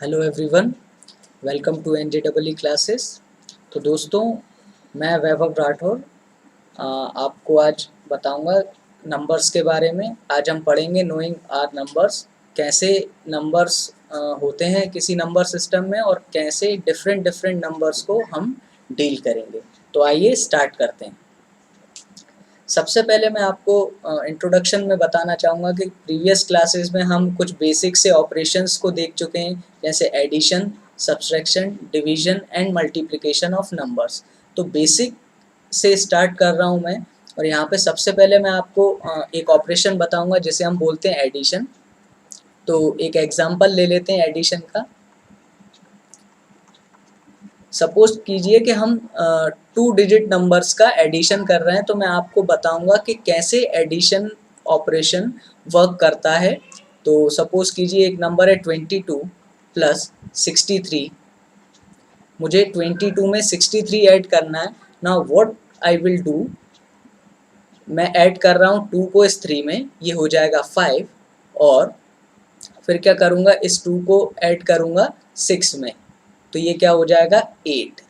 Hello everyone, welcome to एनजेडबलई classes. तो दोस्तों, मैं वैभव राठौर आपको आज बताऊंगा नंबर्स के बारे में। आज हम पढ़ेंगे नोइंग आर नंबर्स, कैसे नंबर्स होते हैं किसी नंबर सिस्टम में और कैसे डिफरेंट डिफरेंट नंबर्स को हम डील करेंगे। तो आइए स्टार्ट करते हैं। सबसे पहले मैं आपको इंट्रोडक्शन में बताना चाहूँगा कि प्रीवियस क्लासेस में हम कुछ बेसिक से ऑपरेशंस को देख चुके हैं, जैसे addition, subtraction, division and multiplication of numbers. तो बेसिक से स्टार्ट कर रहा हूँ मैं, और यहाँ पे सबसे पहले मैं आपको एक ऑपरेशन बताऊँगा जिसे हम बोलते हैं एडिशन। तो एक एग्जाम्पल ले लेते हैं एडिशन का। सपोज कीजिए कि हम 2 डिजिट नंबर्स का एडिशन कर रहे हैं, तो मैं आपको बताऊंगा कि कैसे एडिशन ऑपरेशन वर्क करता है। तो सपोज कीजिए एक नंबर है 22 प्लस 63। मुझे 22 में 63 ऐड करना है। Now what I will do, मैं ऐड कर रहा हूँ 2 को इस 3 में, ये हो जाएगा 5, और फिर क्या करूँगा, इस 2 को ऐड करूँगा 6 में, तो ये क्या हो जाएगा 8।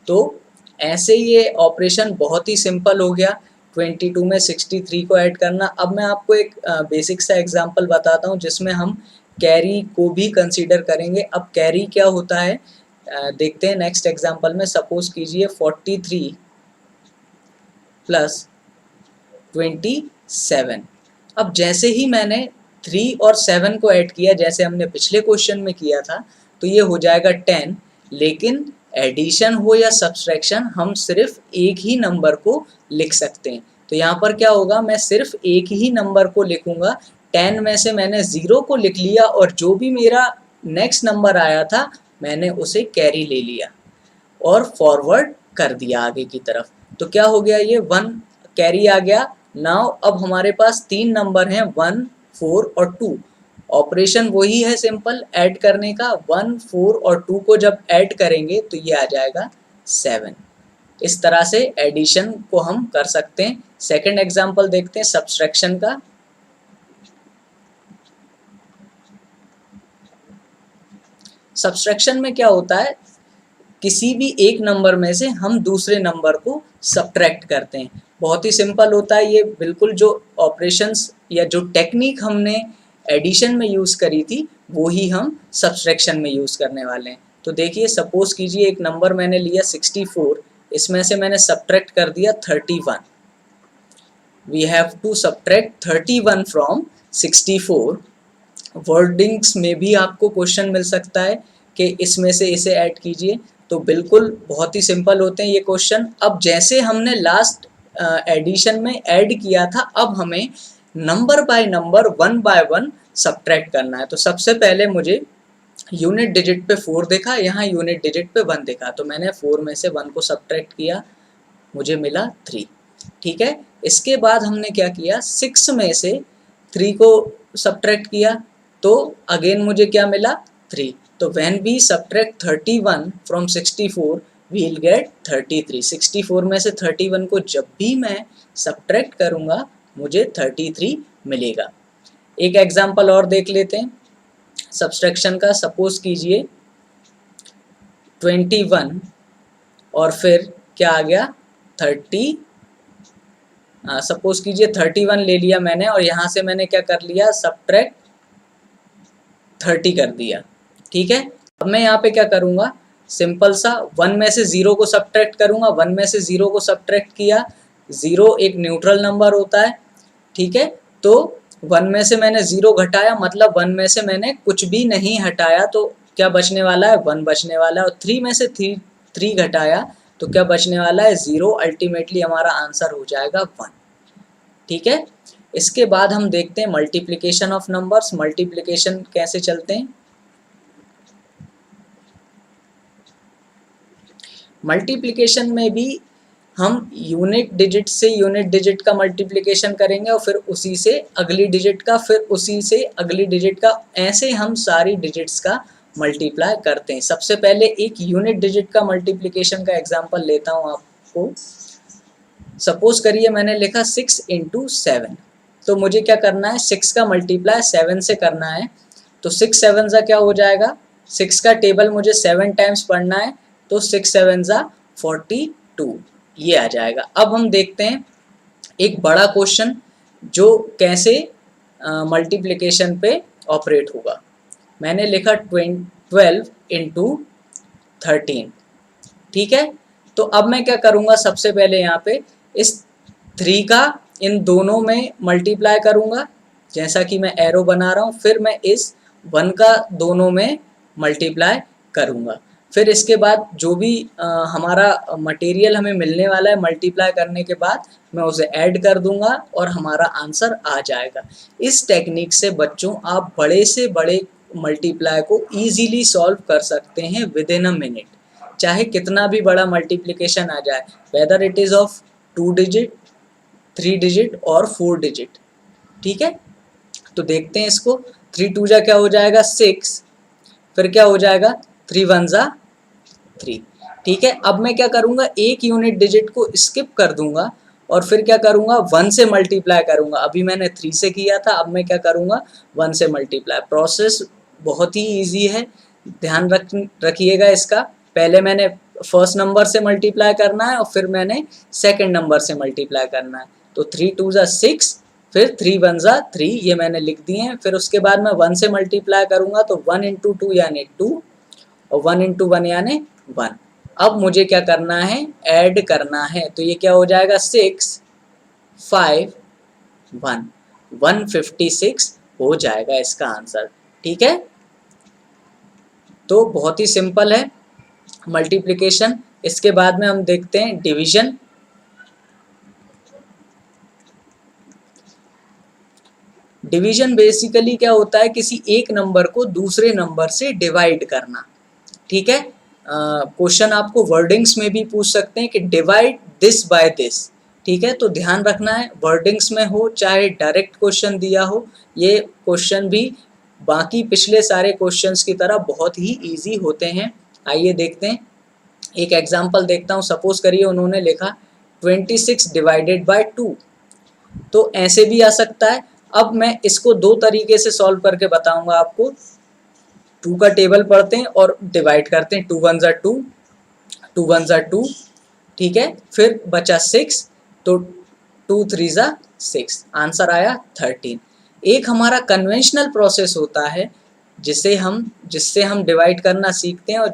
तो ऐसे ये ऑपरेशन बहुत ही सिंपल हो गया, 22 में 63 को ऐड करना। अब मैं आपको एक बेसिक सा एग्जांपल बताता हूँ जिसमें हम कैरी को भी कंसीडर करेंगे। अब कैरी क्या होता है देखते हैं नेक्स्ट एग्जांपल में। सपोज कीजिए 43 प्लस 27। अब जैसे ही मैंने 3 और 7 को ऐड किया, जैसे हमने पिछले क्वेश्चन में किया था, तो ये हो जाएगा 10। लेकिन एडिशन हो या सब्सट्रैक्शन, हम सिर्फ एक ही नंबर को लिख सकते हैं। तो यहाँ पर क्या होगा, मैं सिर्फ एक ही नंबर को लिखूंगा। 10 में से मैंने 0 को लिख लिया, और जो भी मेरा नेक्स्ट नंबर आया था मैंने उसे कैरी ले लिया और फॉरवर्ड कर दिया आगे की तरफ। तो क्या हो गया, ये 1 कैरी आ गया। नाउ अब हमारे पास 3 नंबर हैं, 1, 4 और 2। ऑपरेशन वही है सिंपल ऐड करने का। 1, 4 और 2 को जब ऐड करेंगे तो ये आ जाएगा 7। इस तरह से एडिशन को हम कर सकते हैं। सेकंड एग्जांपल देखते हैं सब्सट्रैक्शन का। सब्सट्रैक्शन में क्या होता है, किसी भी एक नंबर में से हम दूसरे नंबर को सब्ट्रैक्ट करते हैं। बहुत ही सिंपल होता है ये। बिल्कुल जो ऑपरेशंस या जो टेक्निक हमने एडिशन में यूज़ करी थी वो ही हम सब्सट्रैक्शन में यूज़ करने वाले हैं। तो देखिए, सपोज कीजिए एक नंबर मैंने लिया 64, इसमें से मैंने सब्ट्रैक्ट कर दिया 31। We have to subtract 31 from 64। Wordings में भी आपको क्वेश्चन मिल सकता है कि इसमें से इसे ऐड कीजिए। तो बिल्कुल बहुत ही सिंपल होते हैं ये क्वेश्चन। अब जैसे हमने लास्ट एडिशन में ऐड किया था, अब हमें number by number 1 by 1 subtract करना है। तो सबसे पहले मुझे यूनिट डिजिट पे 4 देखा, यहाँ यूनिट डिजिट पे 1 देखा, तो मैंने 4 में से 1 को सब्ट्रैक्ट किया, मुझे मिला 3। ठीक है। इसके बाद हमने क्या किया, 6 में से 3 को सब्ट्रैक्ट किया, तो अगेन मुझे क्या मिला 3। तो when we subtract 31 from 64 we will get 33। 64 में से 31 को जब भी मैं सब्ट्रैक्ट करूँगा मुझे 33 मिलेगा। एक एग्जांपल और देख लेते हैं सब्सट्रैक्शन का। सपोज कीजिए 21 और फिर क्या आ गया 30। सपोज कीजिए 31 ले लिया मैंने, और यहाँ से मैंने क्या कर लिया, सब्ट्रैक्ट 30 कर दिया। ठीक है। अब मैं यहाँ पे क्या करूँगा, सिंपल सा 1 में से 0 को सब्ट्रैक्ट करूँगा। 1 में से 0 को सब्ट्रैक्ट किया, 0 एक न्यूट्रल नंबर होता है। ठीक है। तो 1 में से मैंने 0 घटाया, मतलब 1 में से मैंने कुछ भी नहीं हटाया, तो क्या बचने वाला है 1 बचने वाला है। और 3 में से 3 घटाया तो क्या बचने वाला है 0। अल्टीमेटली हमारा आंसर हो जाएगा 1। ठीक है। इसके बाद हम देखते हैं मल्टीप्लिकेशन ऑफ नंबर्स। मल्टीप्लिकेशन कैसे चलते हैं। मल्टीप्लिकेशन में भी हम यूनिट डिजिट से यूनिट डिजिट का मल्टीप्लिकेशन करेंगे, और फिर उसी से अगली डिजिट का, फिर उसी से अगली डिजिट का, ऐसे हम सारी डिजिट्स का मल्टीप्लाई करते हैं। सबसे पहले एक यूनिट डिजिट का मल्टीप्लिकेशन का एग्जांपल लेता हूँ आपको। सपोज करिए मैंने लिखा 6 इंटू 7, तो मुझे क्या करना है, 6 का मल्टीप्लाई 7 से करना है। तो 6 7 सा क्या हो जाएगा 6 का टेबल मुझे 7 टाइम्स पढ़ना है, तो 6 7 ज़ा 42 ये आ जाएगा। अब हम देखते हैं एक बड़ा क्वेश्चन जो कैसे मल्टीप्लिकेशन पे ऑपरेट होगा। मैंने लिखा 12 इंटू 13, ठीक है। तो अब मैं क्या करूँगा, सबसे पहले यहाँ पे इस 3 का इन दोनों में मल्टीप्लाई करूँगा, जैसा कि मैं एरो बना रहा हूँ। फिर मैं इस 1 का दोनों में मल्टीप्लाई करूँगा। फिर इसके बाद जो भी हमारा मटेरियल हमें मिलने वाला है मल्टीप्लाई करने के बाद, मैं उसे ऐड कर दूंगा और हमारा आंसर आ जाएगा। इस टेक्निक से बच्चों आप बड़े से बड़े मल्टीप्लाई को इजीली सॉल्व कर सकते हैं विद इन अ मिनट, चाहे कितना भी बड़ा मल्टीप्लिकेशन आ जाए, whether it is of 2 digit, 3 digit और 4 डिजिट, ठीक है। तो देखते हैं इसको। 3 2 जा क्या हो जाएगा 6, फिर क्या हो जाएगा 3 1 जा 3, ठीक है। अब मैं क्या करूँगा, एक यूनिट डिजिट को स्किप कर दूंगा और फिर क्या करूँगा 1 से मल्टीप्लाई करूँगा। अभी मैंने 3 से किया था, अब मैं क्या करूँगा 1 से मल्टीप्लाई। प्रोसेस बहुत ही ईजी है, ध्यान रखिएगा इसका। पहले मैंने फर्स्ट नंबर से मल्टीप्लाई करना है और फिर मैंने सेकंड नंबर से मल्टीप्लाई करना है। तो 3 2 जा 6, फिर 3 1 जा 3, ये मैंने लिख दिए हैं। फिर उसके बाद मैं 1 से मल्टीप्लाई करूँगा, तो 1 इंटू 2 यानी 2 और 1 इंटू 1 यानी 1। अब मुझे क्या करना है, ऐड करना है। तो ये क्या हो जाएगा 6 5 1 156 हो जाएगा इसका आंसर, ठीक है। तो बहुत ही सिंपल है मल्टीप्लिकेशन। इसके बाद में हम देखते हैं डिवीजन। डिवीजन बेसिकली क्या होता है, किसी एक नंबर को दूसरे नंबर से डिवाइड करना, ठीक है। क्वेश्चन आपको वर्डिंग्स में भी पूछ सकते हैं कि डिवाइड दिस बाय दिस, ठीक है। तो ध्यान रखना है, वर्डिंग्स में हो चाहे डायरेक्ट क्वेश्चन दिया हो, ये क्वेश्चन भी बाकी पिछले सारे क्वेश्चंस की तरह बहुत ही इजी होते हैं। आइए देखते हैं, एक एग्जांपल देखता हूँ। सपोज करिए उन्होंने लिखा 26 डिवाइडेड बाय 2, तो ऐसे भी आ सकता है। अब मैं इसको दो तरीके से सॉल्व करके बताऊंगा आपको। 2 का टेबल पढ़ते हैं और डिवाइड करते हैं। 2 1 जा 2, 2 1 जा 2, ठीक है। फिर बचा 6, तो 2 3 जा 6, आंसर आया 13। एक हमारा कन्वेंशनल प्रोसेस होता है जिससे हम डिवाइड करना सीखते हैं, और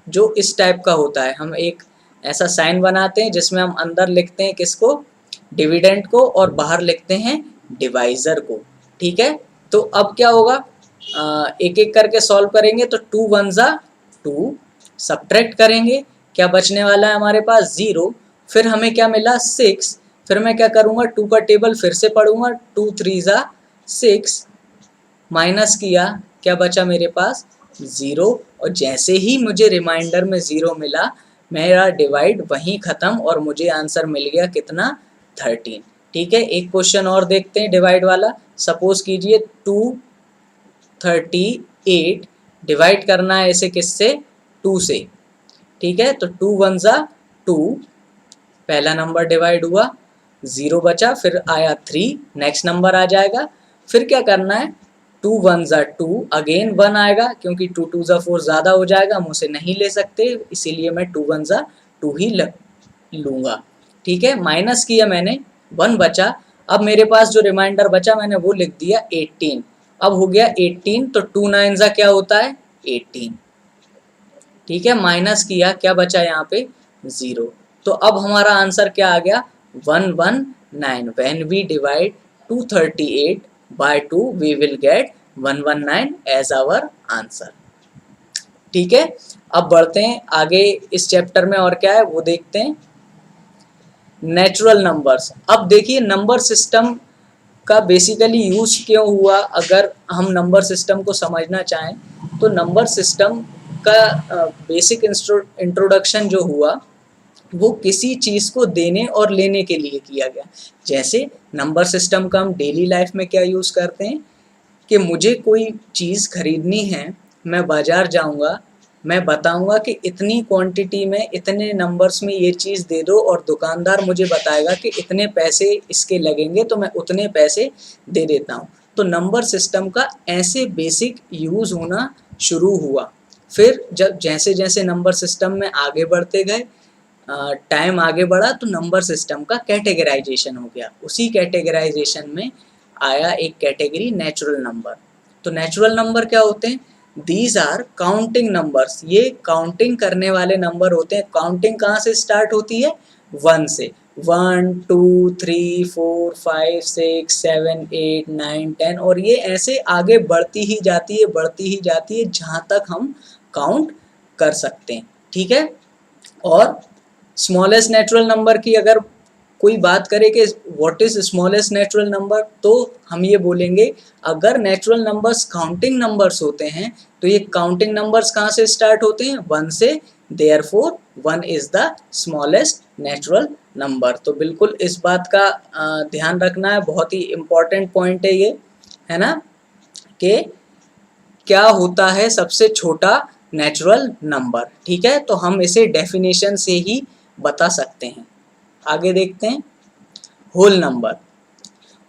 जो इस टाइप का होता है। हम एक ऐसा साइन बनाते हैं जिसमें हम अंदर लिखते हैं किसको, डिविडेंड को, और बाहर लिखते हैं डिवाइजर को, ठीक है। तो अब क्या होगा, एक एक करके सॉल्व करेंगे। तो 2 1 जा 2, सब्ट्रैक्ट करेंगे, क्या बचने वाला है हमारे पास 0। फिर हमें क्या मिला 6, फिर मैं क्या करूँगा 2 का टेबल फिर से पढ़ूंगा। 2 3 जा 6, माइनस किया, क्या बचा मेरे पास 0, और जैसे ही मुझे रिमाइंडर में 0 मिला, मेरा डिवाइड वहीं ख़त्म और मुझे आंसर मिल गया कितना 13, ठीक है। एक क्वेश्चन और देखते हैं डिवाइड वाला। सपोज कीजिए 238 डिवाइड करना है इसे किससे, 2 से, ठीक है। तो 2 1 जा 2, पहला नंबर डिवाइड हुआ, 0 बचा, फिर आया 3, नेक्स्ट नंबर आ जाएगा। फिर क्या करना है, 2 1 जा 2, अगेन 1 आएगा, क्योंकि 2 2 जा 4 ज़्यादा हो जाएगा, हम उसे नहीं ले सकते, इसीलिए मैं 2 1 जा 2 ही लूँगा, ठीक है। माइनस किया मैंने, 1 बचा। अब मेरे पास जो रिमाइंडर बचा मैंने वो लिख दिया 18। अब हो गया 18, तो 2 9 जा क्या होता है 18, ठीक है। माइनस किया, क्या बचा यहाँ पे 0। तो अब हमारा आंसर क्या आ गया 119। When we divide 238 by 2 we will get 119 as our answer, ठीक है। अब बढ़ते हैं आगे, इस चैप्टर में और क्या है वो देखते हैं। Natural numbers. अब देखिए नंबर सिस्टम का बेसिकली यूज क्यों हुआ, अगर हम नंबर सिस्टम को समझना चाहें तो नंबर सिस्टम का बेसिक इंट्रोडक्शन जो हुआ वो किसी चीज़ को देने और लेने के लिए किया गया। जैसे नंबर सिस्टम का हम डेली लाइफ में क्या यूज़ करते हैं कि मुझे कोई चीज़ खरीदनी है, मैं बाज़ार जाऊंगा, मैं बताऊंगा कि इतनी क्वांटिटी में इतने नंबर्स में ये चीज़ दे दो, और दुकानदार मुझे बताएगा कि इतने पैसे इसके लगेंगे, तो मैं उतने पैसे दे देता हूँ। तो नंबर सिस्टम का ऐसे बेसिक यूज़ होना शुरू हुआ। फिर जब जैसे जैसे नंबर सिस्टम में आगे बढ़ते गए, टाइम आगे बढ़ा, तो नंबर सिस्टम का कैटेगराइजेशन हो गया। उसी कैटेगराइजेशन में आया एक कैटेगरी नेचुरल नंबर। तो नेचुरल नंबर क्या होते हैं? These are counting numbers. ये काउंटिंग करने वाले नंबर होते हैं। काउंटिंग कहाँ से स्टार्ट होती है? 1 से। 1 2 3 4 5 6 7 8 9 10, और ये ऐसे आगे बढ़ती ही जाती है, बढ़ती ही जाती है, जहाँ तक हम काउंट कर सकते हैं। ठीक है। और स्मॉलेस्ट नेचुरल नंबर की अगर कोई बात करे कि what is smallest natural number, तो हम ये बोलेंगे, अगर नेचुरल नंबर्स काउंटिंग नंबर्स होते हैं तो ये काउंटिंग नंबर्स कहाँ से स्टार्ट होते हैं? 1 से। Therefore 1 is the smallest natural number. तो बिल्कुल इस बात का ध्यान रखना है, बहुत ही इम्पॉर्टेंट पॉइंट है ये, है ना, कि क्या होता है सबसे छोटा नेचुरल नंबर। ठीक है, तो हम इसे डेफिनेशन से ही बता सकते हैं। आगे देखते हैं। Whole number.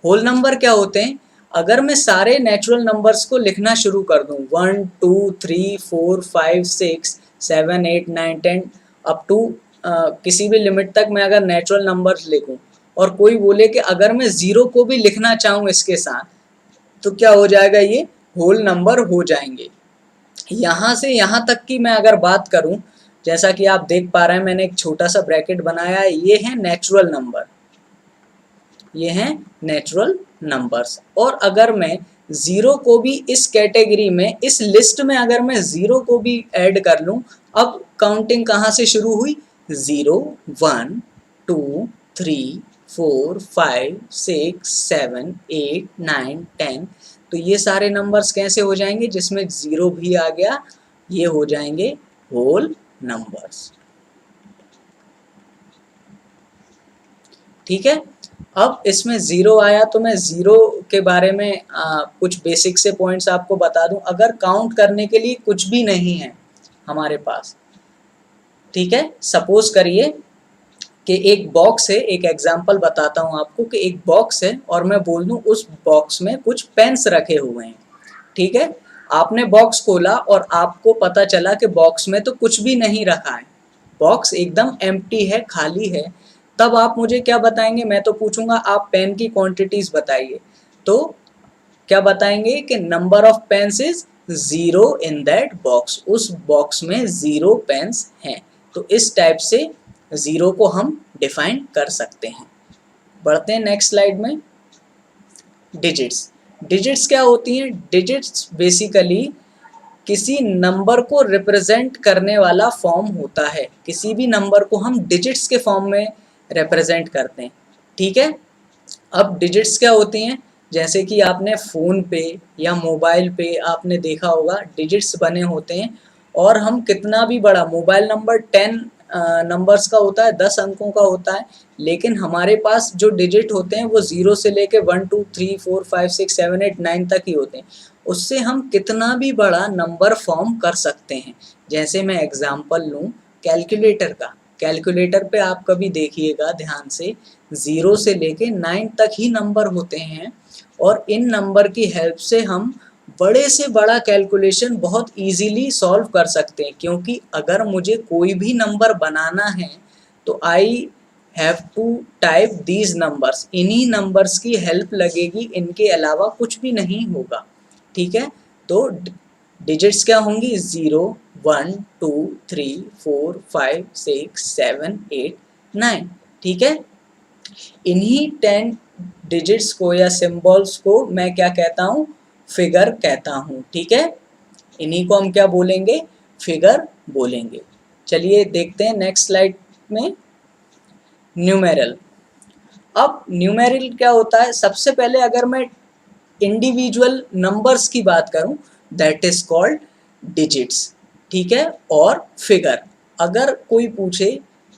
होल नंबर क्या होते हैं? अगर मैं सारे नेचुरल नंबर्स को लिखना शुरू कर दूं, 1 2 3 4 5 6 7 8 9 10 अप टू किसी भी लिमिट तक मैं अगर नेचुरल नंबर्स लिखूं, और कोई बोले कि अगर मैं ज़ीरो को भी लिखना चाहूँ इसके साथ, तो क्या हो जाएगा? ये होल नंबर हो जाएंगे। यहाँ से यहाँ तक की मैं अगर बात करूँ, जैसा कि आप देख पा रहे हैं, मैंने एक छोटा सा ब्रैकेट बनाया है, ये है नेचुरल नंबर, ये हैं नेचुरल नंबर्स। और अगर मैं ज़ीरो को भी इस कैटेगरी में, इस लिस्ट में अगर मैं ज़ीरो को भी ऐड कर लूँ, अब काउंटिंग कहाँ से शुरू हुई? 0 1 2 3 4 5 6 7 8 9 10। तो ये सारे नंबर्स कैसे हो जाएंगे? जिसमें ज़ीरो भी आ गया, ये हो जाएंगे होल नंबर्स। ठीक है। अब इसमें ज़ीरो आया, तो मैं ज़ीरो के बारे में कुछ बेसिक से पॉइंट्स आपको बता दूं। अगर काउंट करने के लिए कुछ भी नहीं है हमारे पास, ठीक है, सपोज करिए कि एक बॉक्स है, एक एग्जांपल बताता हूं आपको कि एक बॉक्स है और मैं बोल दूं उस बॉक्स में कुछ पेन्स रखे हुए हैं। ठीक है, आपने बॉक्स खोला और आपको पता चला कि बॉक्स में तो कुछ भी नहीं रखा है, बॉक्स एकदम एम्प्टी है, खाली है। तब आप मुझे क्या बताएंगे? मैं तो पूछूंगा आप पेन की क्वांटिटीज बताइए। तो क्या बताएंगे कि number of pens is 0 in that box. उस बॉक्स में 0 पेन्स हैं। तो इस टाइप से 0 को हम डिफाइन कर सकते हैं। बढ़ते हैं नेक्स्ट स्लाइड में। डिजिट्स। डिजिट्स क्या होती हैं? डिजिट्स बेसिकली किसी नंबर को रिप्रेजेंट करने वाला फॉर्म होता है। किसी भी नंबर को हम डिजिट्स के फॉर्म में रिप्रेजेंट करते हैं। ठीक है। अब डिजिट्स क्या होती हैं? जैसे कि आपने फ़ोन पे या मोबाइल पे आपने देखा होगा, डिजिट्स बने होते हैं, और हम कितना भी बड़ा मोबाइल नंबर 10 नंबर्स का होता है, 10 अंकों का होता है, लेकिन हमारे पास जो डिजिट होते हैं वो 0 से लेके 1 2 3 4 5 6 7 8 9 तक ही होते हैं। उससे हम कितना भी बड़ा नंबर फॉर्म कर सकते हैं। जैसे मैं एग्जांपल लूँ कैलकुलेटर का। कैलकुलेटर पे आप कभी देखिएगा ध्यान से, 0 से लेके 9 तक ही नंबर होते हैं, और इन नंबर की हेल्प से हम बड़े से बड़ा कैलकुलेशन बहुत इजीली सॉल्व कर सकते हैं। क्योंकि अगर मुझे कोई भी नंबर बनाना है तो I have to type these numbers. इन्हीं नंबर्स की हेल्प लगेगी, इनके अलावा कुछ भी नहीं होगा। ठीक है। तो डिजिट्स क्या होंगी? 0 1 2 3 4 5 6 7 8 9। ठीक है। इन्हीं 10 डिजिट्स को या सिंबल्स को मैं क्या कहता हूँ? फिगर कहता हूँ। ठीक है। इन्हीं को हम क्या बोलेंगे? फिगर बोलेंगे। चलिए देखते हैं नेक्स्ट स्लाइड में। न्यूमेरल। अब न्यूमेरल क्या होता है? सबसे पहले अगर मैं इंडिविजुअल नंबर्स की बात करूं, दैट इज कॉल्ड डिजिट्स। ठीक है। और फिगर, अगर कोई पूछे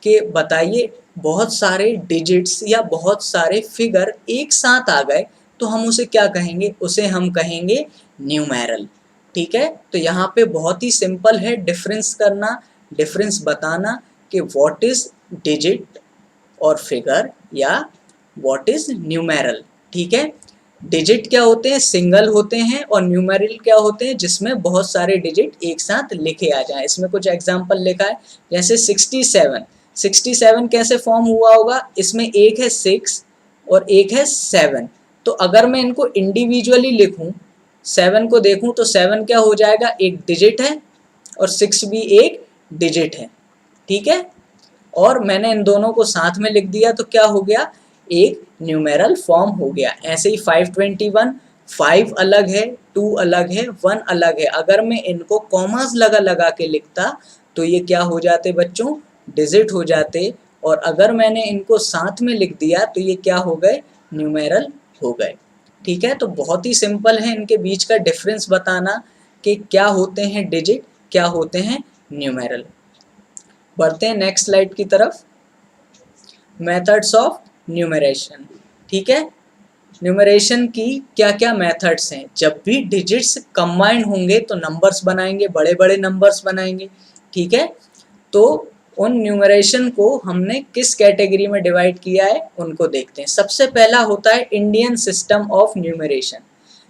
कि बताइए बहुत सारे डिजिट्स या बहुत सारे फिगर एक साथ आ गए, तो हम उसे क्या कहेंगे? उसे हम कहेंगे न्यूमेरल। ठीक है। तो यहाँ पे बहुत ही सिंपल है डिफरेंस करना, डिफरेंस बताना कि व्हाट इज डिजिट और फिगर या व्हाट इज न्यूमेरल। ठीक है। डिजिट क्या होते हैं, सिंगल होते हैं, और न्यूमेरल क्या होते हैं, जिसमें बहुत सारे डिजिट एक साथ लिखे आ जाएं। इसमें कुछ एग्जांपल लिखा है, जैसे 67। 67 कैसे फॉर्म हुआ होगा, इसमें एक है 6 और एक है 7। तो अगर मैं इनको इंडिविजुअली लिखूं, 7 को देखूं तो 7 क्या हो जाएगा, एक डिजिट है, और 6 भी एक डिजिट है, ठीक है। और मैंने इन दोनों को साथ में लिख दिया तो क्या हो गया, एक न्यूमेरल फॉर्म हो गया। ऐसे ही 521, 5 अलग है, 2 अलग है, 1 अलग है। अगर मैं इनको कॉमास लगा लगा के लिखता तो ये क्या हो जाते बच्चों, डिजिट हो जाते। और अगर मैंने इनको साथ में लिख दिया तो ये क्या हो गए, न्यूमेरल हो गए, ठीक है। तो बहुत ही सिंपल है इनके बीच का डिफरेंस बताना कि क्या होते हैं डिजिट, क्या होते हैं न्यूमेरल। बढ़ते हैं नेक्स्ट स्लाइड की तरफ। मेथड्स ऑफ न्यूमरेशन, ठीक है। न्यूमरेशन की क्या क्या मेथड्स हैं, जब भी डिजिट्स कंबाइन होंगे तो नंबर्स बनाएंगे, बड़े बड़े नंबर्स बनाएंगे, ठीक है। तो उन न्यूमरेशन को हमने किस कैटेगरी में डिवाइड किया है उनको देखते हैं। सबसे पहला होता है इंडियन सिस्टम ऑफ न्यूमरेशन,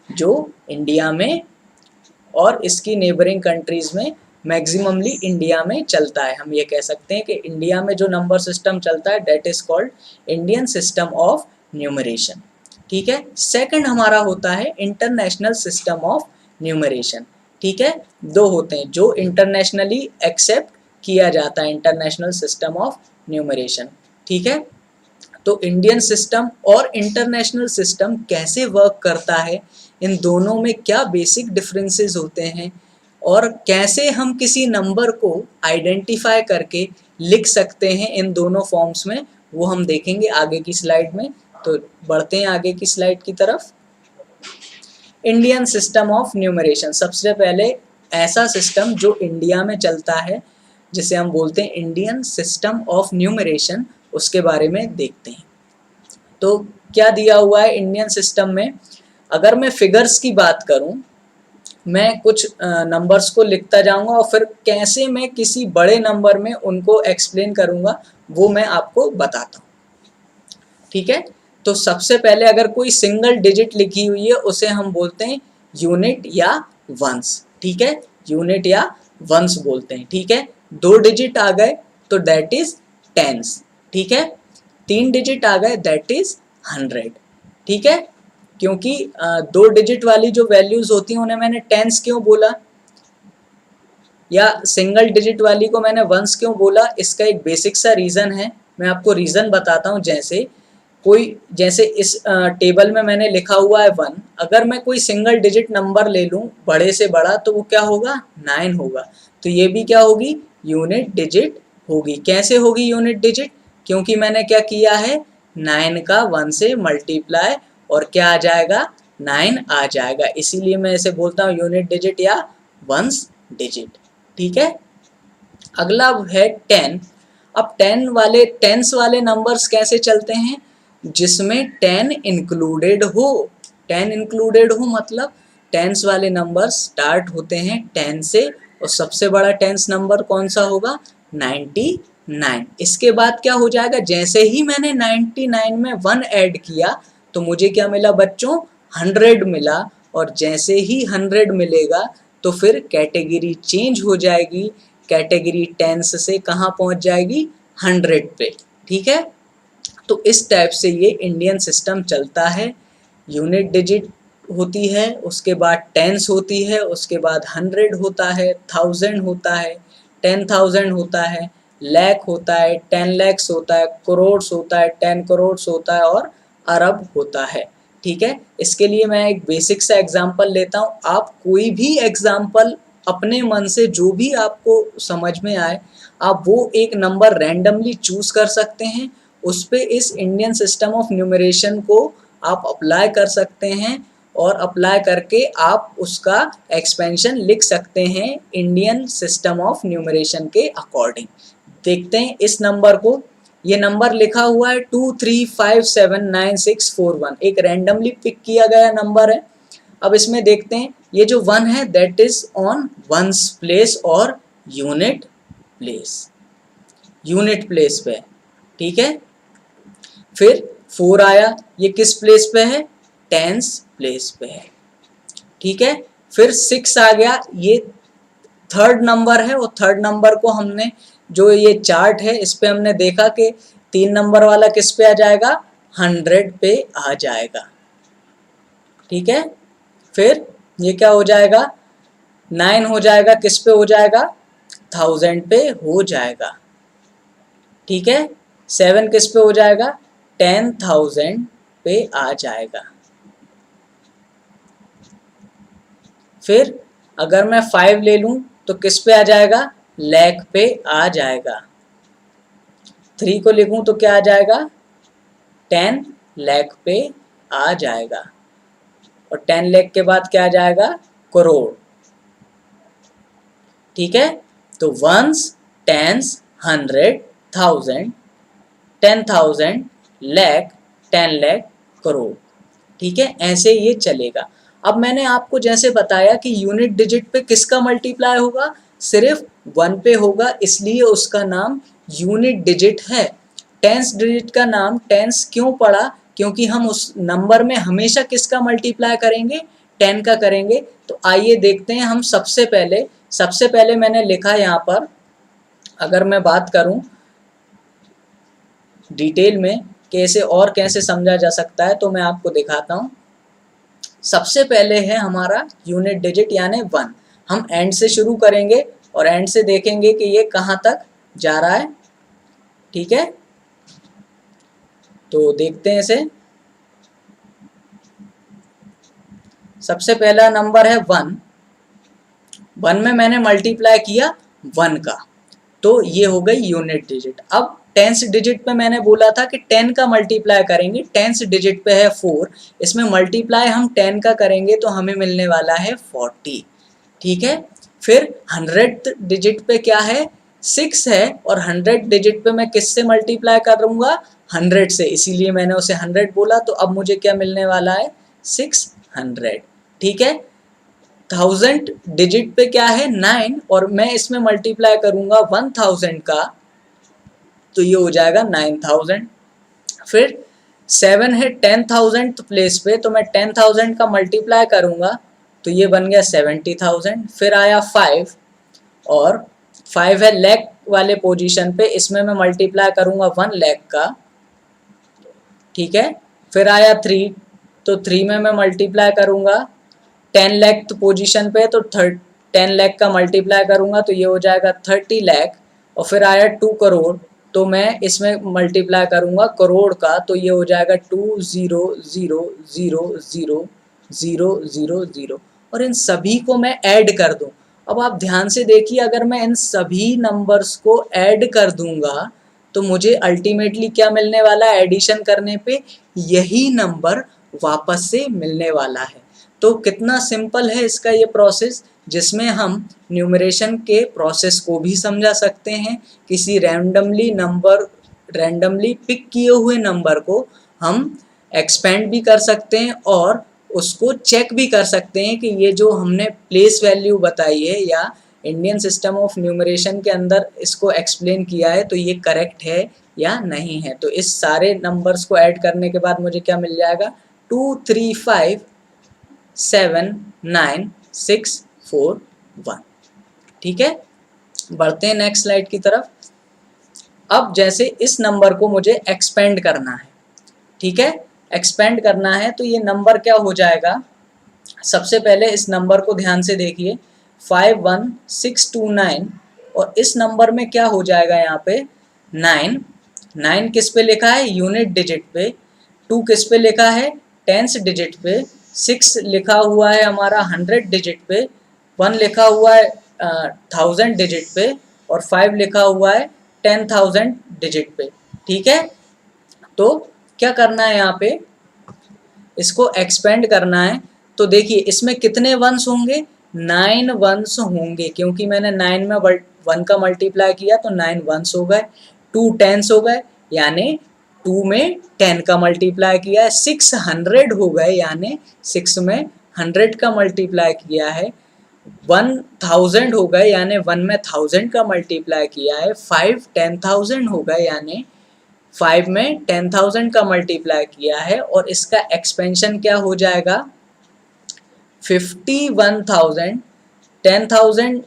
जो इंडिया में और इसकी नेबरिंग कंट्रीज में, मैक्सिममली इंडिया में चलता है। हम ये कह सकते हैं कि इंडिया में जो नंबर सिस्टम चलता है that is called Indian system of numeration, ठीक है। सेकंड हमारा होता है इंटरनेशनल सिस्टम ऑफ न्यूमरेशन, ठीक है। दो होते हैं जो इंटरनेशनली एक्सेप्ट किया जाता है, इंटरनेशनल सिस्टम ऑफ न्यूमरेशन, ठीक है। तो इंडियन सिस्टम और इंटरनेशनल सिस्टम कैसे वर्क करता है, इन दोनों में क्या बेसिक डिफरेंसेस होते हैं, और कैसे हम किसी नंबर को आइडेंटिफाई करके लिख सकते हैं इन दोनों फॉर्म्स में, वो हम देखेंगे आगे की स्लाइड में। तो बढ़ते हैं आगे की स्लाइड की तरफ। इंडियन सिस्टम ऑफ न्यूमरेशन, सबसे पहले ऐसा सिस्टम जो इंडिया में चलता है जिसे हम बोलते हैं इंडियन सिस्टम ऑफ न्यूमरेशन, उसके बारे में देखते हैं। तो क्या दिया हुआ है इंडियन सिस्टम में, अगर मैं फिगर्स की बात करूं, मैं कुछ नंबर्स को लिखता जाऊंगा और फिर कैसे मैं किसी बड़े नंबर में उनको एक्सप्लेन करूंगा वो मैं आपको बताता हूँ, ठीक है। तो सबसे पहले अगर कोई सिंगल डिजिट लिखी हुई है उसे हम बोलते हैं यूनिट या वंस, ठीक है, यूनिट या वंस बोलते हैं, ठीक है। 2 डिजिट आ गए तो दैट इज टेंस, ठीक है। 3 डिजिट आ गए दैट इज 100, ठीक है। क्योंकि 2 डिजिट वाली जो वैल्यूज होती हैं उन्हें मैंने टेंस क्यों बोला, या सिंगल डिजिट वाली को मैंने वंस क्यों बोला, इसका एक बेसिक सा रीज़न है, मैं आपको रीज़न बताता हूँ। जैसे इस टेबल में मैंने लिखा हुआ है 1, अगर मैं कोई सिंगल डिजिट नंबर ले लूँ बड़े से बड़ा तो वो क्या होगा, 9 होगा। तो ये भी क्या होगी, यूनिट डिजिट होगी। कैसे होगी यूनिट डिजिट, क्योंकि मैंने क्या किया है, 9 का 1 से मल्टीप्लाई और क्या आ जाएगा, 9 आ जाएगा, इसीलिए मैं इसे बोलता हूँ यूनिट डिजिट या वंस डिजिट, ठीक है। अगला है 10। अब 10s वाले नंबर्स कैसे चलते हैं, जिसमें 10 इंक्लूडेड हो। 10 इंक्लूडेड हो मतलब 10s वाले नंबर स्टार्ट होते हैं 10 से, और सबसे बड़ा 10s नंबर कौन सा होगा, 99। इसके बाद क्या हो जाएगा, जैसे ही मैंने 99 में 1 ऐड किया तो मुझे क्या मिला बच्चों, 100 मिला। और जैसे ही 100 मिलेगा तो फिर कैटेगरी चेंज हो जाएगी, कैटेगरी टेंस से कहाँ पहुँच जाएगी, 100 पे, ठीक है। तो इस टाइप से ये इंडियन सिस्टम चलता है। यूनिट डिजिट होती है, उसके बाद टेंस होती है, उसके बाद 100 होता है, 1000 होता है, 10,000 होता है, लाख होता है, 10 lakhs होता है, करोड़ होता है, 10 करोड़ होता है, और अरब होता है, ठीक है। इसके लिए मैं एक बेसिक सा एग्जांपल लेता हूँ, आप कोई भी एग्जांपल अपने मन से जो भी आपको समझ में आए आप वो एक नंबर रैंडमली चूज कर सकते हैं, उस पे इस इंडियन सिस्टम ऑफ न्यूमरेशन को आप अप्लाई कर सकते हैं, और अप्लाई करके आप उसका एक्सपेंशन लिख सकते हैं इंडियन सिस्टम ऑफ न्यूमरेशन के अकॉर्डिंग। देखते हैं इस नंबर को, ये नंबर लिखा हुआ है 23579641, एक रैंडमली पिक किया गया नंबर है। अब इसमें देखते हैं ये जो 1 है that is on ones place और यूनिट प्लेस पे, ठीक है। फिर 4 आया, ये किस प्लेस पे है, टेंस प्लेस पे है। ठीक है, फिर 6 आ गया, ये थर्ड नंबर है और थर्ड नंबर को हमने जो ये चार्ट है इस पे हमने देखा कि 3 नंबर वाला किस पे आ जाएगा, 100 पे आ जाएगा। ठीक है, फिर ये क्या हो जाएगा, 9 हो जाएगा, किस पे हो जाएगा, 1000 पे हो जाएगा। ठीक है, 7 किस पे हो जाएगा, 10,000 पे आ जाएगा। फिर अगर मैं 5 ले लूं तो किस पे आ जाएगा, लाख पे आ जाएगा। 3 को लिखूं तो क्या आ जाएगा, 10 लाख पे आ जाएगा। और 10 लाख के बाद क्या आ जाएगा, करोड़। ठीक है, तो वंस, टेंस, 100, 1000, 10,000, लाख, 10 लाख, करोड़। ठीक है, ऐसे ये चलेगा। अब मैंने आपको जैसे बताया कि यूनिट डिजिट पे किसका मल्टीप्लाई होगा, सिर्फ 1 पे होगा, इसलिए उसका नाम यूनिट डिजिट है। टेंस डिजिट का नाम टेंस क्यों पड़ा, क्योंकि हम उस नंबर में हमेशा किसका मल्टीप्लाई करेंगे, 10 का करेंगे। तो आइए देखते हैं हम सबसे पहले मैंने लिखा यहाँ पर, अगर मैं बात करूँ डिटेल में कैसे और कैसे समझा जा सकता है तो मैं आपको दिखाता हूँ। सबसे पहले है हमारा यूनिट डिजिट यानी 1। हम एंड से शुरू करेंगे और एंड से देखेंगे कि ये कहाँ तक जा रहा है। ठीक है, तो देखते हैं इसे। सबसे पहला नंबर है 1। 1 में मैंने मल्टीप्लाई किया 1 का, तो ये हो गई यूनिट डिजिट। अब टेंस डिजिट पे मैंने बोला था कि 10 का मल्टीप्लाई करेंगे, टेंस डिजिट पे है 4, इसमें मल्टीप्लाई हम 10 का करेंगे तो हमें मिलने वाला है 40। ठीक है, फिर 100 डिजिट पे क्या है, 6 है, और 100 डिजिट पे मैं किससे मल्टीप्लाई करूंगा, 100 से, इसीलिए मैंने उसे 100 बोला। तो अब मुझे क्या मिलने वाला है, 600। ठीक है, 1000 डिजिट पे क्या है, 9, और मैं इसमें मल्टीप्लाई करूंगा 1000 का, तो ये हो जाएगा 9000। फिर 7 है 10,000 प्लेस पे, तो मैं 10,000 का मल्टीप्लाई करूंगा तो ये बन गया 70,000। फिर आया 5, और 5 है लाख वाले पोजीशन पे, इसमें मैं मल्टीप्लाई करूंगा 1 लाख का। ठीक है, फिर आया 3, तो 3 में मैं मल्टीप्लाई करूंगा 10 लाख तो पोजीशन पे, तो 10 लाख का मल्टीप्लाई करूंगा तो ये हो जाएगा 30 लाख। और फिर आया 2 करोड़, तो मैं इसमें मल्टीप्लाई करूंगा करोड़ का, तो ये हो जाएगा 2,0,0,0,0,0,0, और इन सभी को मैं ऐड कर दूं। अब आप ध्यान से देखिए, अगर मैं इन सभी नंबर्स को ऐड कर दूंगा तो मुझे अल्टीमेटली क्या मिलने वाला है, एडिशन करने पे यही नंबर वापस से मिलने वाला है। तो कितना सिंपल है इसका ये प्रोसेस, जिसमें हम न्यूमरेशन के प्रोसेस को भी समझा सकते हैं। किसी रैंडमली पिक किए हुए नंबर को हम एक्सपेंड भी कर सकते हैं और उसको चेक भी कर सकते हैं कि ये जो हमने प्लेस वैल्यू बताई है या इंडियन सिस्टम ऑफ न्यूमरेशन के अंदर इसको एक्सप्लेन किया है तो ये करेक्ट है या नहीं है। तो इस सारे नंबर्स को ऐड करने के बाद मुझे क्या मिल जाएगा, 235,7,9,6,4,1। ठीक है, बढ़ते हैं नेक्स्ट स्लाइड की तरफ। अब जैसे इस नंबर को मुझे एक्सपेंड करना है, ठीक है, एक्सपेंड करना है तो ये नंबर क्या हो जाएगा, सबसे पहले इस नंबर को ध्यान से देखिए 51629, और इस नंबर में क्या हो जाएगा यहाँ पे 9। 9 किस पे लिखा है, यूनिट डिजिट पे। 2 किस पे लिखा है, टेंस डिजिट पे। 6 लिखा हुआ है हमारा 100 डिजिट पे। 1 लिखा हुआ है 1000 डिजिट पे, और 5 लिखा हुआ है 10,000 डिजिट पे। ठीक है, तो क्या करना है यहाँ पे, इसको एक्सपेंड करना है। तो देखिए इसमें कितने वंस होंगे, 9 वंस होंगे, क्योंकि मैंने 9 में 1 का मल्टीप्लाई किया तो 9 वंस हो गए। 2 टेंस हो गए, यानी 2 में 10 का मल्टीप्लाई किया है। 600 हो गए, यानी 6 में 100 का मल्टीप्लाई किया है। 1000 हो गए, यानी 1 में 1000 का मल्टीप्लाई किया है। 5 10,000 हो गए, यानी 5 में 10,000 का मल्टीप्लाई किया है और इसका एक्सपेंशन क्या हो जाएगा 51,000। 10,000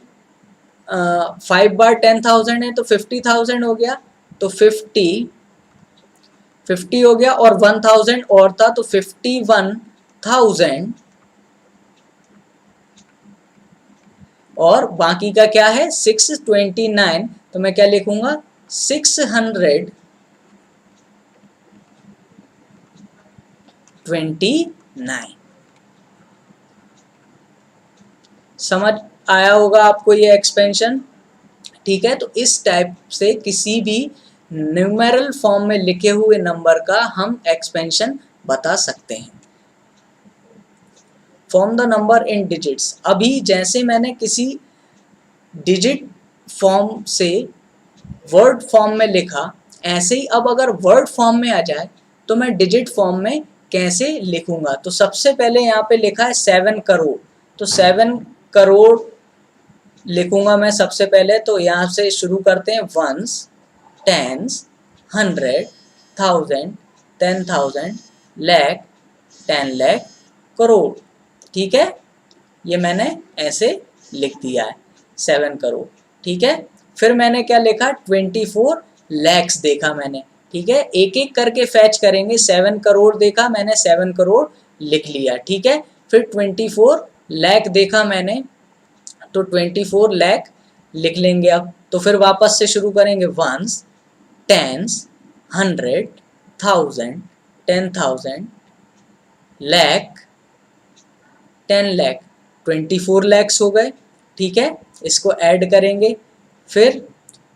5 बार 10,000 है तो 50,000 हो गया, तो 50 हो गया और 1,000 और था तो 51,000 और बाकी का क्या है 629, तो मैं क्या लिखूंगा 629। समझ आया होगा आपको ये एक्सपेंशन, ठीक है। तो इस टाइप से किसी भी न्यूमेरल फॉर्म में लिखे हुए नंबर का हम एक्सपेंशन बता सकते हैं। Form the number in digits, अभी जैसे मैंने किसी डिजिट फॉर्म से वर्ड फॉर्म में लिखा, ऐसे ही अब अगर वर्ड फॉर्म में आ जाए तो मैं डिजिट फॉर्म में कैसे लिखूंगा। तो सबसे पहले यहाँ पे लिखा है 7 करोड़, तो 7 करोड़ लिखूंगा मैं सबसे पहले। तो यहाँ से शुरू करते हैं, वंस, टेंस, 100, 1000, 10,000, लाख, 10 लाख, करोड़, ठीक है। ये मैंने ऐसे लिख दिया है 7 करोड़, ठीक है। फिर मैंने क्या लिखा 24 लैक्स देखा मैंने, ठीक है। एक एक करके फैच करेंगे, 7 करोड़ देखा मैंने, 7 करोड़ लिख लिया, ठीक है। फिर 24 लाख देखा मैंने, तो 24 लाख लिख लेंगे अब। तो फिर वापस से शुरू करेंगे, वंस, टेंस, 100, 1000, 10,000, लाख, 10 लाख, 24 लैक्स हो गए, ठीक है। इसको ऐड करेंगे, फिर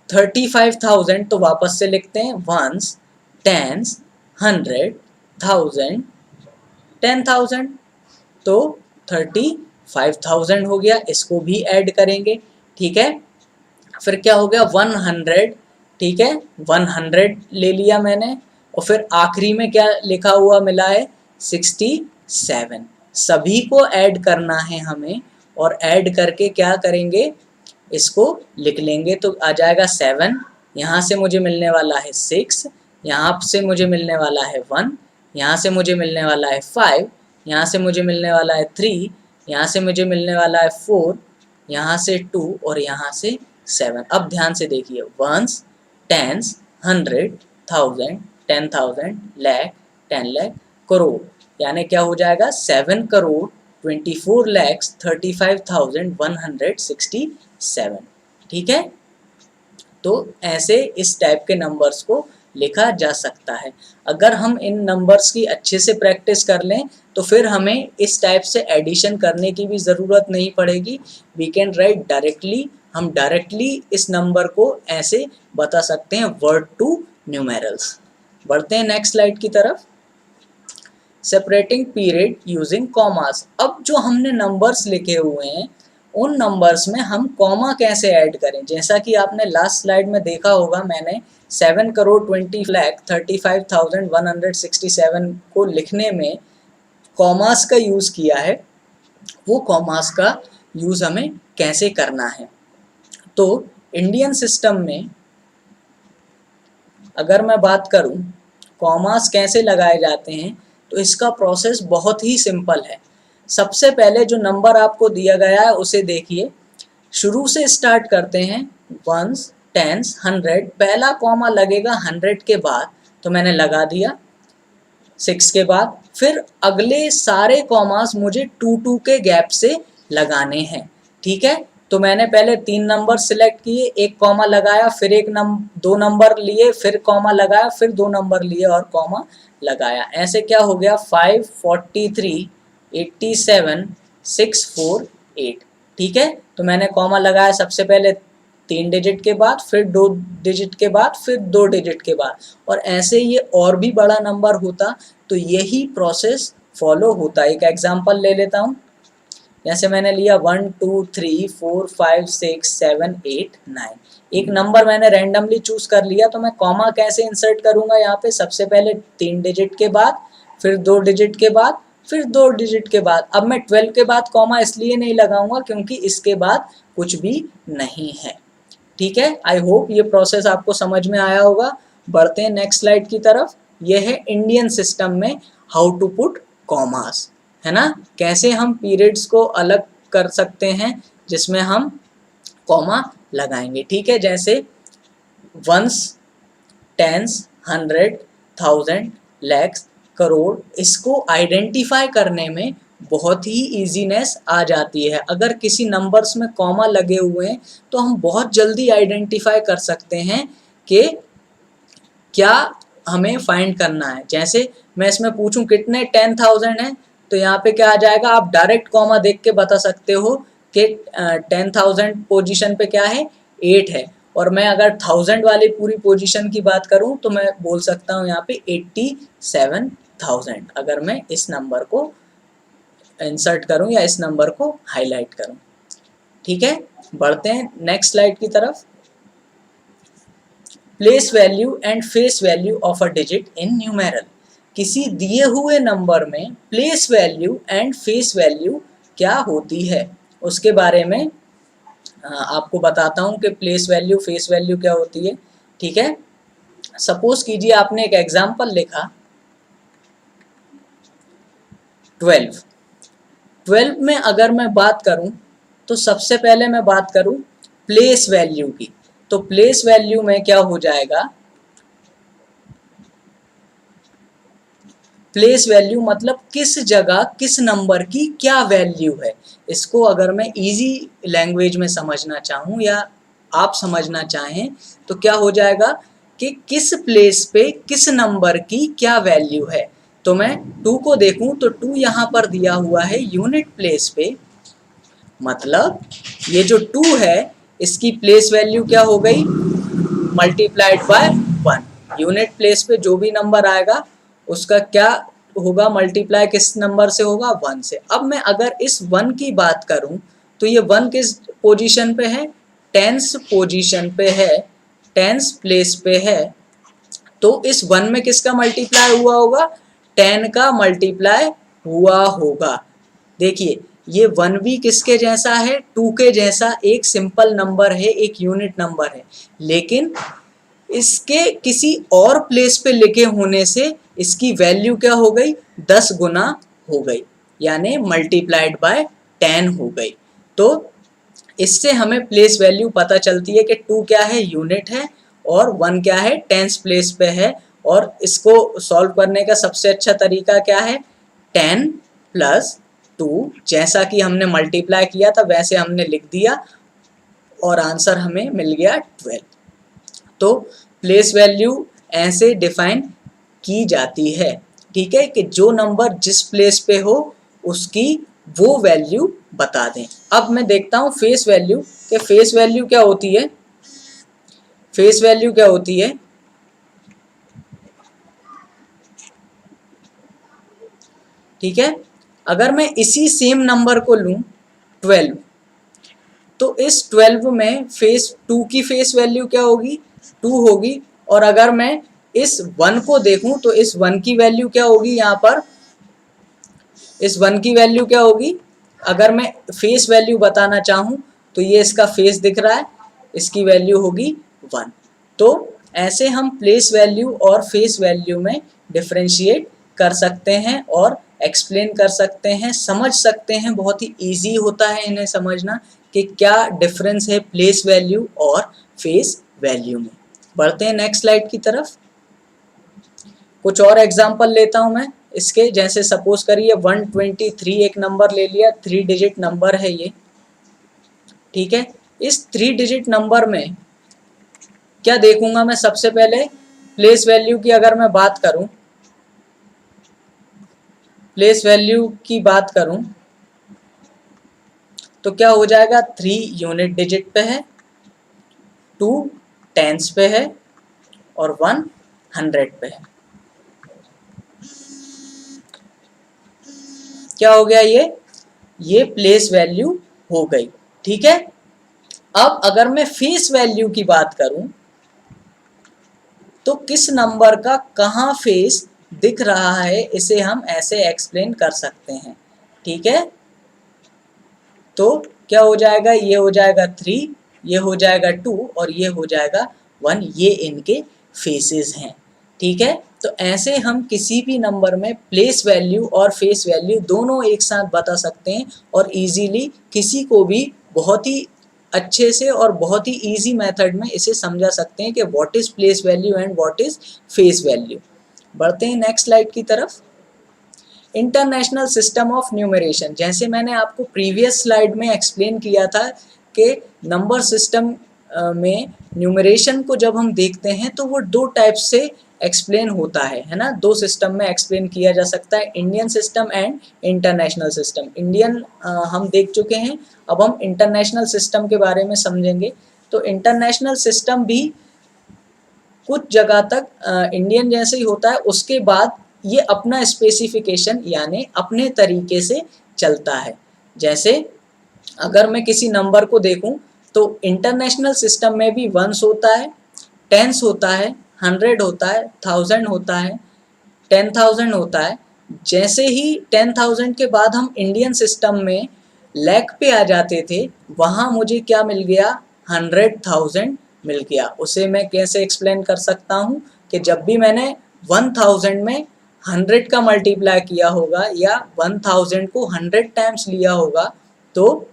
35,000, तो वापस से लिखते हैं, वंस, टेंस, 100, 1000, 10,000, तो 35,000 हो गया। इसको भी ऐड करेंगे, ठीक है। फिर क्या हो गया 100, ठीक है, 100 ले लिया मैंने, और फिर आखिरी में क्या लिखा हुआ मिला है 67। सभी को ऐड करना है हमें, और ऐड करके क्या करेंगे, इसको लिख लेंगे। तो आ जाएगा 7, यहाँ से मुझे मिलने वाला है 6, यहाँ से मुझे मिलने वाला है 1, यहाँ से मुझे मिलने वाला है 5, यहाँ से मुझे मिलने वाला है 3, यहाँ से मुझे मिलने वाला है 4, यहाँ से 2 और यहाँ से 7। अब ध्यान से देखिए, वंस, टेंस, 100, 1000, 10,000, लाख, 10 लाख, करोड़, यानी क्या हो जाएगा 7 करोड़ 24 लैक्स 35,167, ठीक है। तो ऐसे इस टाइप के नंबर्स को लिखा जा सकता है। अगर हम इन नंबर्स की अच्छे से प्रैक्टिस कर लें तो फिर हमें इस टाइप से एडिशन करने की भी ज़रूरत नहीं पड़ेगी। वी कैन राइट डायरेक्टली, हम डायरेक्टली इस नंबर को ऐसे बता सकते हैं, वर्ड टू न्यूमेरल्स। बढ़ते हैं नेक्स्ट स्लाइड की तरफ। Separating period using commas. अब जो हमने नंबर्स लिखे हुए हैं उन नंबर्स में हम कॉमा कैसे ऐड करें। जैसा कि आपने लास्ट स्लाइड में देखा होगा, मैंने 7 करोड़ 20 लाख 35,167 को लिखने में कॉमास का यूज़ किया है। वो कॉमास का यूज़ हमें कैसे करना है, तो इंडियन सिस्टम में अगर मैं बात करूं कॉमास कैसे लगाए जाते हैं, तो इसका प्रोसेस बहुत ही सिंपल है। सबसे पहले जो नंबर आपको दिया गया है उसे देखिए, शुरू से स्टार्ट करते हैं, वंस, टेंस, 100, पहला कॉमा लगेगा 100 के बाद, तो मैंने लगा दिया 6 के बाद। फिर अगले सारे कॉमास मुझे 2 के गैप से लगाने हैं, ठीक है। तो मैंने पहले 3 नंबर सिलेक्ट किए, एक कॉमा लगाया, फिर 2 नंबर लिए, फिर कॉमा लगाया, फिर 2 नंबर लिए और कॉमा लगाया। ऐसे क्या हो गया 5, 43, 87, 648, ठीक है। तो मैंने कॉमा लगाया सबसे पहले 3 डिजिट के बाद, फिर 2 डिजिट के बाद, फिर 2 डिजिट के बाद, और ऐसे ये और भी बड़ा नंबर होता तो यही प्रोसेस फॉलो होता। एक एग्जांपल ले लेता हूँ, जैसे मैंने लिया 1, 2, 3, 4, 5, 6, 7, 8, 9, एक नंबर मैंने रैंडमली चूज कर लिया। तो मैं कॉमा कैसे इंसर्ट करूँगा यहाँ पे, सबसे पहले 3 डिजिट के बाद, फिर 2 डिजिट के बाद, फिर 2 डिजिट के बाद। अब मैं 12 के बाद कॉमा इसलिए नहीं लगाऊंगा क्योंकि इसके बाद कुछ भी नहीं है, ठीक है। आई होप ये प्रोसेस आपको समझ में आया होगा। बढ़ते हैं नेक्स्ट स्लाइड की तरफ। यह है इंडियन सिस्टम में हाउ टू पुट कॉमास, है ना, कैसे हम पीरियड्स को अलग कर सकते हैं जिसमें हम कॉमा लगाएंगे। ठीक है, जैसे वंस, टेंस, 100, 1000, लैक्स, करोड़, इसको आइडेंटिफाई करने में बहुत ही ईजीनेस आ जाती है। अगर किसी नंबर्स में कॉमा लगे हुए हैं तो हम बहुत जल्दी आइडेंटिफाई कर सकते हैं कि क्या हमें फाइंड करना है। जैसे मैं इसमें पूछूं कितने 10,000 है, तो यहाँ पे क्या आ जाएगा, आप डायरेक्ट कॉमा देख के बता सकते हो कि 10,000 पोजीशन पे क्या है, 8 है। और मैं अगर 1000 वाली पूरी पोजीशन की बात करूं तो मैं बोल सकता हूं यहाँ पे 87,000, अगर मैं इस नंबर को इंसर्ट करूं या इस नंबर को हाईलाइट करूं। ठीक है, बढ़ते हैं नेक्स्ट स्लाइड की तरफ। Place value and face value of a digit in numeral. किसी दिए हुए नंबर में place value and face value क्या होती है उसके बारे में आपको बताता हूं कि प्लेस वैल्यू फेस वैल्यू क्या होती है। ठीक है, सपोज कीजिए आपने एक एग्जांपल लिखा 12 में अगर मैं बात करूं तो सबसे पहले मैं बात करूं प्लेस वैल्यू की, तो प्लेस वैल्यू में क्या हो जाएगा, प्लेस वैल्यू मतलब किस जगह किस नंबर की क्या वैल्यू है। इसको अगर मैं इजी लैंग्वेज में समझना चाहूँ या आप समझना चाहें तो क्या हो जाएगा कि किस प्लेस पे किस नंबर की क्या वैल्यू है। तो मैं 2 को देखूं तो 2 यहाँ पर दिया हुआ है यूनिट प्लेस पे, मतलब ये जो 2 है इसकी प्लेस वैल्यू क्या हो गई, मल्टीप्लाइड बाय 1। यूनिट प्लेस पे जो भी नंबर आएगा उसका क्या होगा, मल्टीप्लाई किस नंबर से होगा, 1 से। अब मैं अगर इस 1 की बात करूं तो ये 1 किस पोजीशन पे है, टेंस पोजीशन पे है, टेंस प्लेस पे है। तो इस 1 में किसका मल्टीप्लाई हुआ होगा, 10 का मल्टीप्लाई हुआ होगा। देखिए ये 1 भी किसके जैसा है, 2 के जैसा, एक सिंपल नंबर है, एक यूनिट नंबर है, लेकिन इसके किसी और प्लेस पे लिखे होने से इसकी वैल्यू क्या हो गई, 10 गुना हो गई, यानी मल्टीप्लाइड बाय 10 हो गई। तो इससे हमें प्लेस वैल्यू पता चलती है कि 2 क्या है, यूनिट है, और 1 क्या है, टेंस प्लेस पे है। और इसको सॉल्व करने का सबसे अच्छा तरीका क्या है, 10 प्लस 2, जैसा कि हमने मल्टीप्लाई किया था वैसे हमने लिख दिया और आंसर हमें मिल गया 12। तो प्लेस वैल्यू ऐसे डिफाइन की जाती है। ठीक है, कि जो नंबर जिस प्लेस पे हो उसकी वो वैल्यू बता दें। अब मैं देखता हूँ फेस वैल्यू, कि फेस वैल्यू क्या होती है, फेस वैल्यू क्या होती है। ठीक है, अगर मैं इसी सेम नंबर को लूं 12, तो इस 12 में फेस 2 की फेस वैल्यू क्या होगी, 2 होगी। और अगर मैं इस 1 को देखूं तो इस 1 की वैल्यू क्या होगी, यहाँ पर इस 1 की वैल्यू क्या होगी, अगर मैं फेस वैल्यू बताना चाहूँ तो ये इसका फेस दिख रहा है, इसकी वैल्यू होगी 1। तो ऐसे हम प्लेस वैल्यू और फेस वैल्यू में डिफ्रेंशिएट कर सकते हैं और एक्सप्लेन कर सकते हैं, समझ सकते हैं। बहुत ही ईजी होता है इन्हें समझना कि क्या डिफरेंस है प्लेस वैल्यू और फेस वैल्यू में। बढ़ते हैं नेक्स्ट स्लाइड की तरफ। कुछ और एग्जांपल लेता हूं मैं इसके, जैसे सपोज करिए 123 एक नंबर ले लिया, 3 डिजिट नंबर है ये। ठीक है, इस 3 डिजिट नंबर में क्या देखूंगा मैं, सबसे पहले प्लेस वैल्यू की अगर मैं बात करूं, प्लेस वैल्यू की बात करूं तो क्या हो जाएगा, 3 यूनिट डिजिट पे है, 2 टेंस पे है और 1 100 पे है। क्या हो गया, ये प्लेस वैल्यू हो गई। ठीक है, अब अगर मैं फेस वैल्यू की बात करूं तो किस नंबर का कहां फेस दिख रहा है, इसे हम ऐसे एक्सप्लेन कर सकते हैं। ठीक है, तो क्या हो जाएगा, ये हो जाएगा 3, ये हो जाएगा 2 और ये हो जाएगा 1, ये इनके फेसेस हैं, ठीक है। तो ऐसे हम किसी भी नंबर में प्लेस वैल्यू और फेस वैल्यू दोनों एक साथ बता सकते हैं और इजीली किसी को भी बहुत ही अच्छे से और बहुत ही इजी मेथड में इसे समझा सकते हैं कि what is place value and what is face value. बढ़ते हैं नेक्स्ट स्लाइड की तरफ। इंटरनेशनल सिस्टम ऑफ न्यूमरेशन, जैसे मैंने आपको प्रीवियस स्लाइड में एक्सप्लेन किया था कि नंबर सिस्टम में न्यूमरेशन को जब हम देखते हैं तो वो दो टाइप से एक्सप्लेन होता है ना। दो सिस्टम में एक्सप्लेन किया जा सकता है, Indian system and international system. Indian हम देख चुके हैं, अब हम इंटरनेशनल सिस्टम के बारे में समझेंगे। तो इंटरनेशनल सिस्टम भी कुछ जगह तक इंडियन जैसे ही होता है, उसके बाद ये अपना स्पेसिफिकेशन यानी अपने तरीके से चलता है। जैसे अगर मैं किसी नंबर को देखूं तो इंटरनेशनल सिस्टम में भी वंस होता है, टेंस होता है, 100 होता है, 1000 होता है, 10,000 होता है। जैसे ही 10,000 के बाद हम इंडियन सिस्टम में लैख पे आ जाते थे, वहाँ मुझे क्या मिल गया, 100,000 मिल गया। उसे मैं कैसे एक्सप्लेन कर सकता हूँ कि जब भी मैंने 1000 में 100 का मल्टीप्लाई किया होगा या 1000 को 100 टाइम्स लिया होगा तो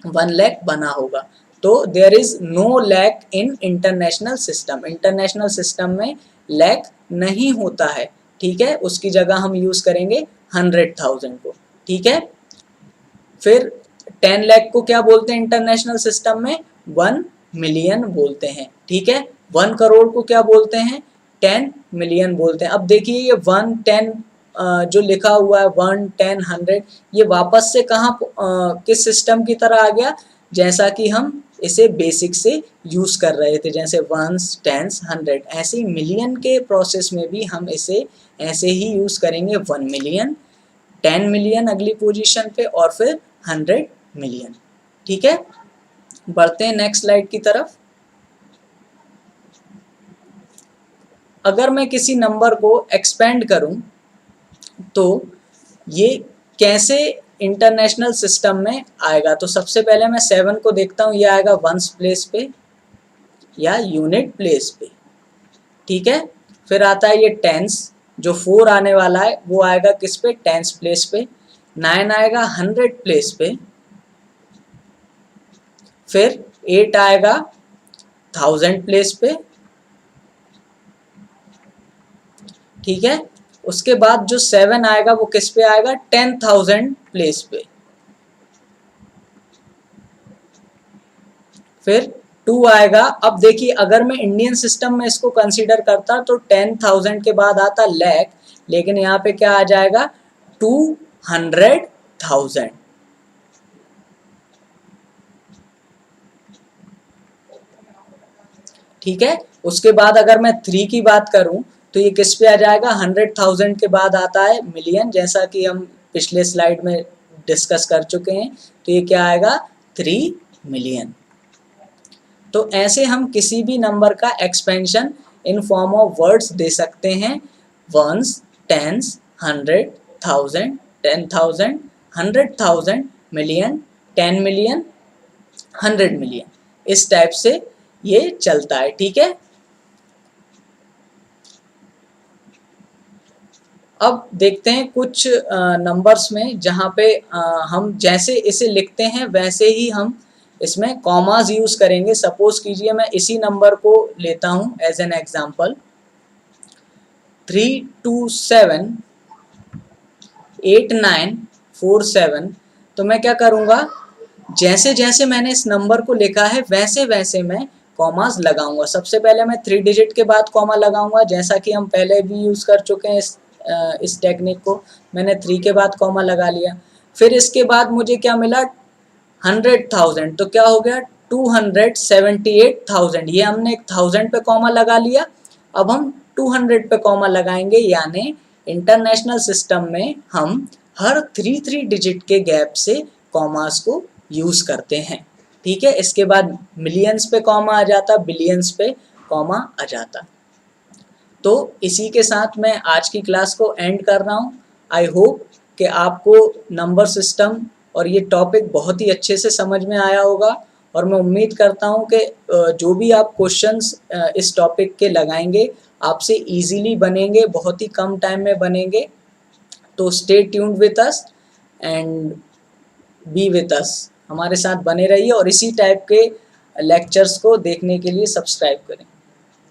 1 लाख बना होगा। तो there is no lakh in international system. International system में लैक नहीं होता है, ठीक है। उसकी जगह हम यूज करेंगे 100,000 को, ठीक है। फिर 10 लाख को क्या बोलते हैं इंटरनेशनल सिस्टम में, 1 मिलियन बोलते हैं, ठीक है। 1 करोड़ को क्या बोलते हैं, 10 मिलियन बोलते हैं। अब देखिए ये 1 10 जो लिखा हुआ है 1 10 100, ये वापस से कहाँ किस सिस्टम की तरह आ गया, जैसा कि हम इसे बेसिक से यूज कर रहे थे, जैसे वंस टेंस 100। ऐसे ही मिलियन के प्रोसेस में भी हम इसे ऐसे ही यूज करेंगे, 1 मिलियन, 10 मिलियन अगली पोजीशन पे और फिर 100 मिलियन, ठीक है। बढ़ते हैं नेक्स्ट स्लाइड की तरफ। अगर मैं किसी नंबर को एक्सपेंड करूं तो ये कैसे इंटरनेशनल सिस्टम में आएगा। तो सबसे पहले मैं 7 को देखता हूँ, ये आएगा वंस प्लेस पे या यूनिट प्लेस पे, ठीक है। फिर आता है ये टेंस, जो 4 आने वाला है वो आएगा किस पे, टेंस प्लेस पे। 9 आएगा 100 प्लेस पे। फिर 8 आएगा 1000 प्लेस पे, ठीक है। उसके बाद जो 7 आएगा वो किस पे आएगा, 10,000 प्लेस पे। फिर 2 आएगा, अब देखिए अगर मैं इंडियन सिस्टम में इसको कंसीडर करता तो 10,000 के बाद आता लैख, लेकिन यहाँ पे क्या आ जाएगा, 200,000, ठीक है। उसके बाद अगर मैं 3 की बात करूं तो ये किस पे आ जाएगा, 100,000 के बाद आता है मिलियन, जैसा कि हम पिछले स्लाइड में डिस्कस कर चुके हैं। तो ये क्या आएगा, 3 मिलियन। तो ऐसे हम किसी भी नंबर का expansion in form of words दे सकते हैं, ones, tens, 100, 1000, 10,000, 100,000, million, 10 million, 100 million, इस टाइप से ये चलता है, ठीक है। अब देखते हैं कुछ नंबर्स में जहाँ पे हम जैसे इसे लिखते हैं वैसे ही हम इसमें कॉमास यूज करेंगे। सपोज कीजिए मैं इसी नंबर को लेता हूँ एज एन एग्जांपल, 3278947। तो मैं क्या करूँगा, जैसे जैसे मैंने इस नंबर को लिखा है वैसे वैसे मैं कॉमास लगाऊंगा। सबसे पहले मैं 3 डिजिट के बाद कॉमा लगाऊंगा, जैसा कि हम पहले भी यूज़ कर चुके हैं इस टेक्निक को। मैंने 3 के बाद कॉमा लगा लिया। फिर इसके बाद मुझे क्या मिला, 100,000, तो क्या हो गया, 278,000। ये हमने 1000 पे कॉमा लगा लिया, अब हम 200 पे कॉमा लगाएंगे, यानी इंटरनेशनल सिस्टम में हम हर 3 डिजिट के गैप से कॉमास को यूज करते हैं, ठीक है। इसके बाद मिलियंस पे कॉमा आ जाता, बिलियंस पे कॉमा आ जाता। तो इसी के साथ मैं आज की क्लास को एंड कर रहा हूँ। आई होप कि आपको नंबर सिस्टम और ये टॉपिक बहुत ही अच्छे से समझ में आया होगा और मैं उम्मीद करता हूँ कि जो भी आप क्वेश्चंस इस टॉपिक के लगाएंगे आपसे इजीली बनेंगे, बहुत ही कम टाइम में बनेंगे। तो stay tuned with us and B with us, हमारे साथ बने रहिए और इसी टाइप के लेक्चर्स को देखने के लिए सब्सक्राइब करें।